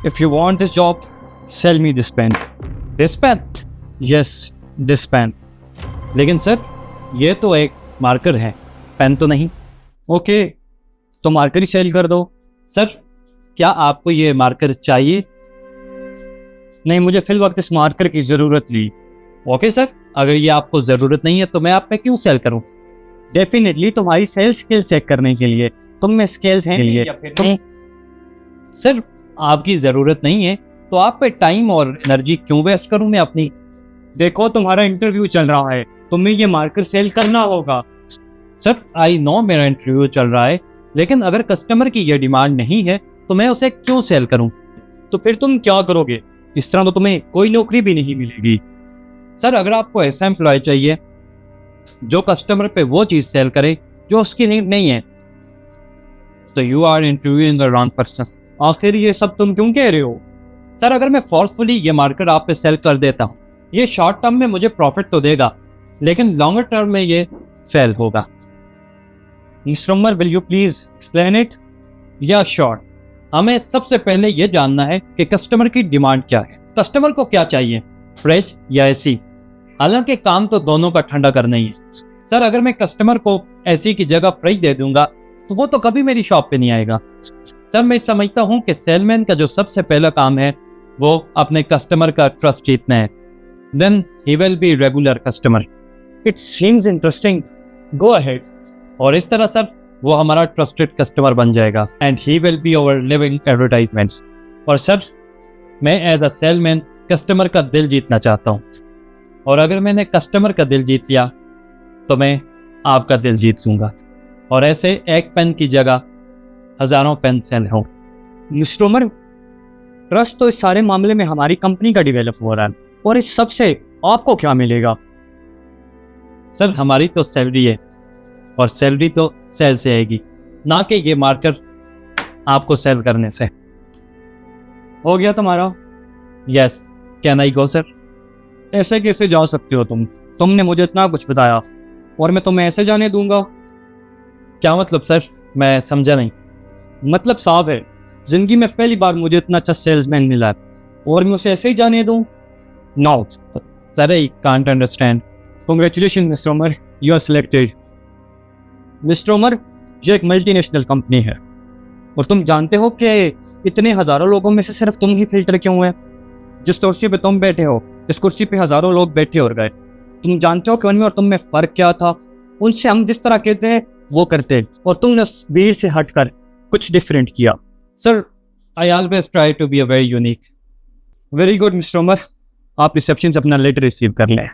If you want this job, sell me this pen. This pen? Yes, this pen. लेकिन sir ये तो एक marker है, pen तो नहीं। ओके, तो मार्कर ही सेल कर दो। सर क्या आपको ये मार्कर चाहिए? नहीं, मुझे फिल वक्त इस मार्कर की ज़रूरत नहीं। ओके सर, अगर ये आपको ज़रूरत नहीं है तो मैं आप पे क्यों सेल करूं? डेफिनेटली तुम्हारी सेल्स स्किल चेक करने के लिए, तुम में स्किल्स हैं के लिए। सर आपकी ज़रूरत नहीं है तो आप पे टाइम और एनर्जी क्यों वेस्ट करूं मैं अपनी? देखो तुम्हारा इंटरव्यू चल रहा है, तुम्हें ये मार्कर सेल करना होगा। सर आई नो मेरा इंटरव्यू चल रहा है, लेकिन अगर कस्टमर की ये डिमांड नहीं है तो मैं उसे क्यों सेल करूं? तो फिर तुम क्या करोगे? इस तरह तो तुम्हें कोई नौकरी भी नहीं मिलेगी। सर अगर आपको ऐसा एम्प्लॉय चाहिए जो कस्टमर पे वो चीज़ सेल करे जो उसकी नीड नहीं है, तो you are interviewing the wrong person. आखिर ये सब तुम क्यों कह रहे हो? सर अगर मैं फोर्सफुली ये मार्कर आप पे सेल कर देता हूँ, ये शॉर्ट टर्म में मुझे प्रॉफिट तो देगा, लेकिन लॉन्गर टर्म में ये फेल होगा। Mister Umar, will you please explain it? Yeah sure. हमें सबसे पहले ये जानना है कि कस्टमर की डिमांड क्या है। कस्टमर को क्या चाहिए, फ्रिज या एसी? हालांकि काम तो दोनों का ठंडा करना ही है। सर अगर मैं कस्टमर को एसी की जगह फ्रिज दे दूंगा तो वो तो कभी मेरी शॉप पे नहीं आएगा। सर मैं समझता हूँ कि सेलमैन का जो सबसे पहला काम है वो अपने कस्टमर का ट्रस्ट जीतना है। Then he will be regular customer. It seems interesting, go ahead. और इस तरह सर वो हमारा ट्रस्टेड कस्टमर बन जाएगा and he will be our living advertisement. और सर मैं एज अ सेलमैन कस्टमर का दिल जीतना चाहता हूँ, और अगर मैंने कस्टमर का दिल जीत लिया तो मैं आपका दिल जीत लूँगा, और ऐसे एक पेन की जगह हज़ारों पेन सेल हों। मिस्टर उमर, ट्रस्ट तो इस सारे मामले में हमारी कंपनी का डेवलप हो रहा है, और इस सब से आपको क्या मिलेगा? सर हमारी तो सैलरी है, और सैलरी तो सेल से आएगी, ना कि ये मार्कर आपको सेल करने से। हो गया तुम्हारा? Yes, can I go sir? ऐसे कैसे जा सकते हो तुमने मुझे इतना कुछ बताया और मैं तुम्हें ऐसे जाने दूंगा? क्या मतलब सर, मैं समझा नहीं। मतलब साफ है, जिंदगी में पहली बार मुझे इतना अच्छा सेल्समैन मिला है और मैं उसे ऐसे ही जाने दूं? No sir, I can't understand. Congratulation mister Umar, you are selected. Mister Umar, ये एक मल्टीनेशनल कंपनी है और तुम जानते हो कि इतने हज़ारों लोगों में से सिर्फ तुम ही फिल्टर क्यों हुए? जिस कुर्सी पे तुम बैठे हो, इस कुर्सी पे हज़ारों लोग बैठे और गए। तुम जानते हो कि उनमें और तुम में फ़र्क क्या था? उनसे हम जिस तरह कहते हैं वो करते, और तुमने उस भीड़ से हटकर कुछ डिफरेंट किया। Sir I always try to be a very unique. Very good mister Umar, आप रिसेप्शन से अपना लेटर रिसीव कर लें।